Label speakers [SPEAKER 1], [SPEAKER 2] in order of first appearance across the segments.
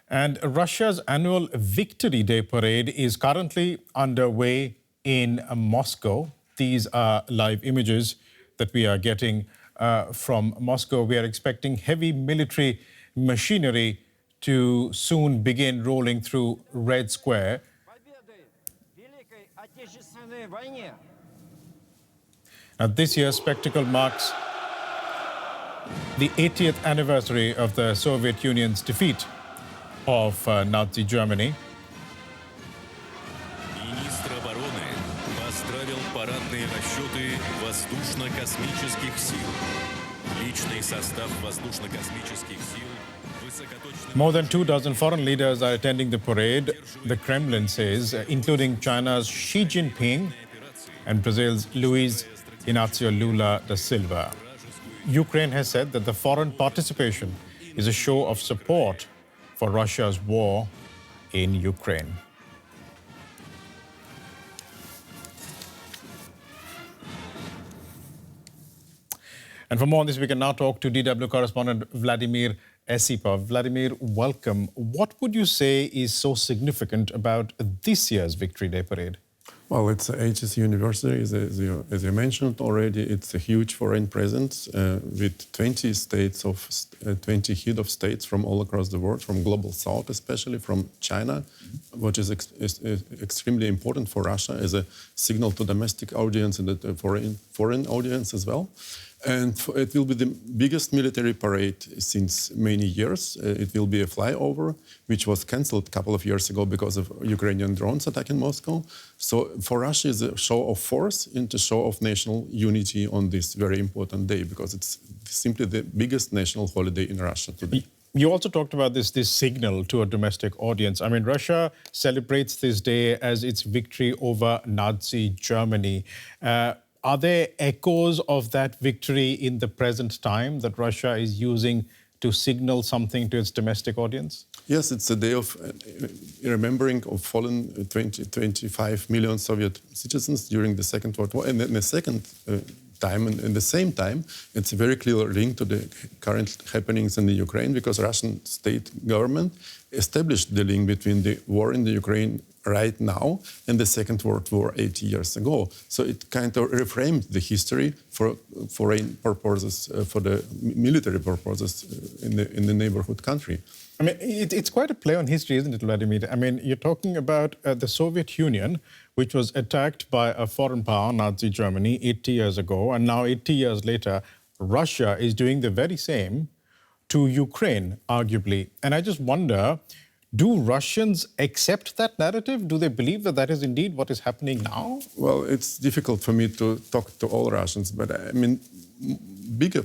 [SPEAKER 1] And Russia's annual Victory Day parade is currently underway in Moscow. These are live images that we are getting from Moscow. We are expecting heavy military machinery to soon begin rolling through Red Square. Now, this year's spectacle marks the 80th anniversary of the Soviet Union's defeat of Nazi Germany.
[SPEAKER 2] Министр обороны поздравил парадные расчеты воздушно-космических сил. Личный состав воздушно-космических сил высокоточных...
[SPEAKER 1] More than 24 foreign leaders are attending the parade, the Kremlin says, including China's Xi Jinping and Brazil's Luiz Inácio Lula da Silva. Ukraine has said that the foreign participation is a show of support for Russia's war in Ukraine. And for more on this, we can now talk to DW correspondent Vladimir Esipov. Vladimir, welcome. What would you say is so significant about this year's Victory Day parade?
[SPEAKER 3] Well, it's the 80th anniversary, as you mentioned already. It's a huge foreign presence with 20 head of states from all across the world, from global south, especially from China, which is extremely important for Russia as a signal to domestic audience and the foreign audience as well. And it will be the biggest military parade since many years. It will be a flyover, which was cancelled a couple of years ago because of Ukrainian drones attacking Moscow. So for Russia, it's a show of force and a show of national unity on this very important day, because it's simply the biggest national holiday in Russia today.
[SPEAKER 1] You also talked about this signal to a domestic audience. I mean, Russia celebrates this day as its victory over Nazi Germany. Are there echoes of that victory in the present time that Russia is using to signal something to its domestic audience?
[SPEAKER 3] Yes, it's a day of remembering of fallen 25 million Soviet citizens during the Second World War. And in the second time, and in the same time, it's a very clear link to the current happenings in the Ukraine, because Russian state government established the link between the war in the Ukraine right now and the Second World War 80 years ago. So it kind of reframed the history for foreign purposes, for the military purposes in the neighborhood country.
[SPEAKER 1] I mean, it's quite a play on history, isn't it, Vladimir? I mean, you're talking about the Soviet Union, which was attacked by a foreign power, Nazi Germany, 80 years ago. And now, 80 years later, Russia is doing the very same to Ukraine, arguably. And I just wonder, do Russians accept that narrative? Do they believe that that is indeed what is happening now?
[SPEAKER 3] Well, it's difficult for me to talk to all Russians, but I mean, bigger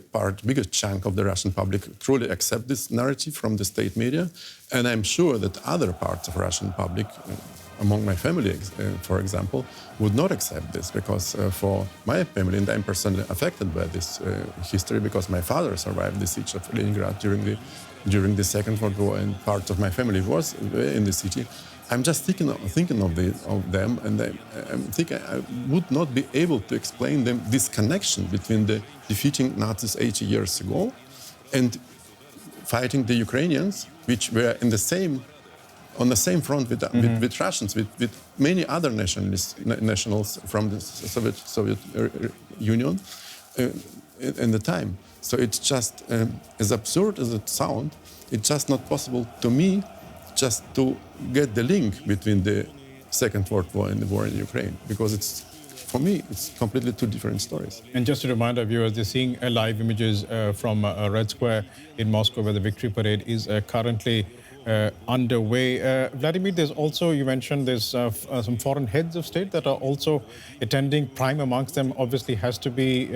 [SPEAKER 3] chunk of the Russian public truly accept this narrative from the state media. And I'm sure that other parts of Russian public, among my family, for example, would not accept this, because for my family, and I'm personally affected by this history, because my father survived the siege of Leningrad during the Second World War, and part of my family was in the city. I'm just thinking of them, and I think I would not be able to explain them this connection between the defeating Nazis 80 years ago and fighting the Ukrainians, which were on the same front with Russians, with many other nationals from the Soviet Union in the time. So it's just, as absurd as it sounds, it's just not possible to me just to get the link between the Second World War and the war in Ukraine, because for me, it's completely two different stories.
[SPEAKER 1] And just to remind our viewers, they're seeing live images from Red Square in Moscow, where the Victory Parade is currently underway. Vladimir, there's also, you mentioned there's some foreign heads of state that are also attending. Prime amongst them obviously has to be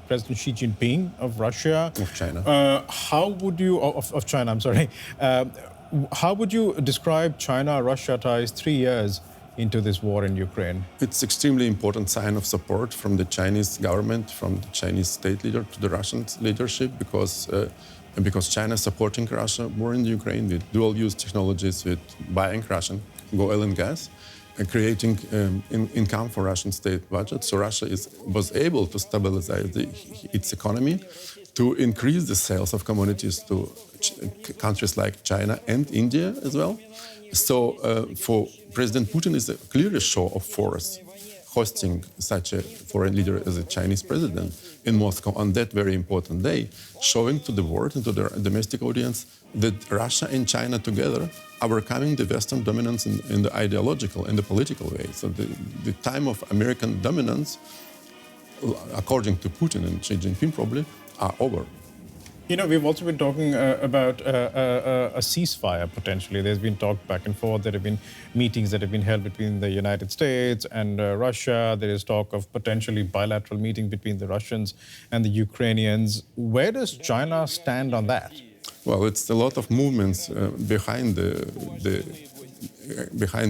[SPEAKER 1] President Xi Jinping of Russia.
[SPEAKER 3] Of China.
[SPEAKER 1] Of China, I'm sorry. How would you describe China-Russia ties 3 years into this war in Ukraine?
[SPEAKER 3] It's extremely important sign of support from the Chinese government, from the Chinese state leader to the Russian leadership, because China is supporting Russia war in Ukraine with dual-use technologies, with buying Russian oil and gas, and creating income for Russian state budget. So Russia was able to stabilize its economy to increase the sales of commodities to countries like China and India as well. So for President Putin is a clear show of force, hosting such a foreign leader as a Chinese president in Moscow on that very important day, showing to the world and to the domestic audience that Russia and China together are overcoming the Western dominance in the ideological and the political way. So the time of American dominance, according to Putin and Xi Jinping probably, are over.
[SPEAKER 1] You know, we've also been talking about a ceasefire potentially. There's been talk back and forth. There have been meetings that have been held between the United States and Russia. There is talk of potentially bilateral meeting between the Russians and the Ukrainians. Where does China stand on that?
[SPEAKER 3] Well, it's a lot of movements behind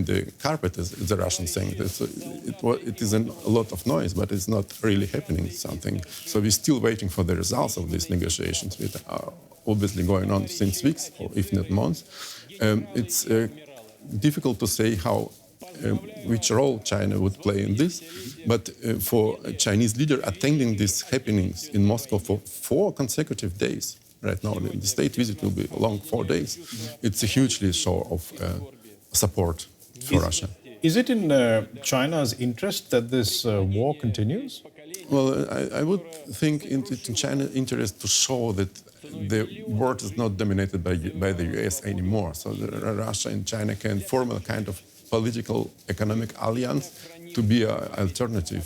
[SPEAKER 3] the carpet, as the Russians saying. It is a lot of noise, but it's not really happening something. So we're still waiting for the results of these negotiations, which are obviously going on since weeks, or if not months. It's difficult to say which role China would play in this, but for a Chinese leader attending these happenings in Moscow for 4 consecutive days, right now the state visit will be a long 4 days, it's a hugely show of support for Russia.
[SPEAKER 1] Is it in China's interest that this war continues?
[SPEAKER 3] Well, I would think it's in China's interest to show that the world is not dominated by the US anymore. So Russia and China can form a kind of political, economic alliance to be an alternative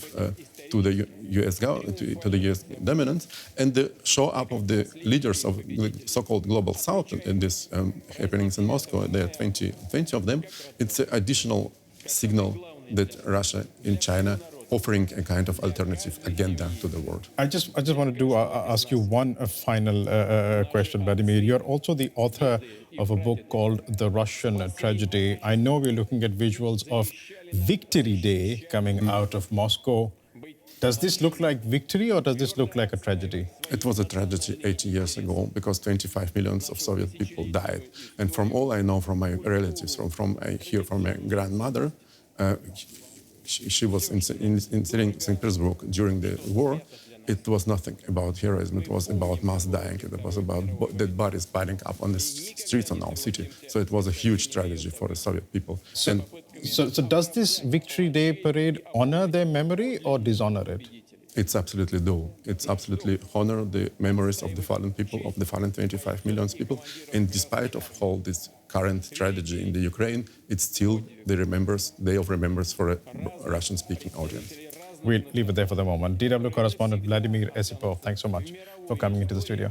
[SPEAKER 3] to the US to the US dominance, and the show up of the leaders of the so-called global South in these happenings in Moscow. There are 20 of them. It's an additional signal that Russia and China offering a kind of alternative agenda to the world.
[SPEAKER 1] I just wanted to ask you one final question, Vladimir. You're also the author of a book called The Russian Tragedy. I know we're looking at visuals of Victory Day coming out of Moscow. Does this look like victory or does this look like a tragedy?
[SPEAKER 3] It was a tragedy 80 years ago because 25 million of Soviet people died. And from all I know from my relatives, I hear from my grandmother, she was in St. Petersburg during the war. It was nothing about heroism. It was about mass dying. It was about dead bodies piling up on the streets of our city. So it was a huge tragedy for the Soviet people.
[SPEAKER 1] So does this Victory Day parade honor their memory or dishonor it?
[SPEAKER 3] It's absolutely do. It's absolutely honor the memories of the fallen people, of the fallen 25 million people. And despite of all this current tragedy in the Ukraine, it's still the Day of Remembrance for a Russian-speaking audience.
[SPEAKER 1] We'll leave it there for the moment. DW correspondent Vladimir Esipov, thanks so much for coming into the studio.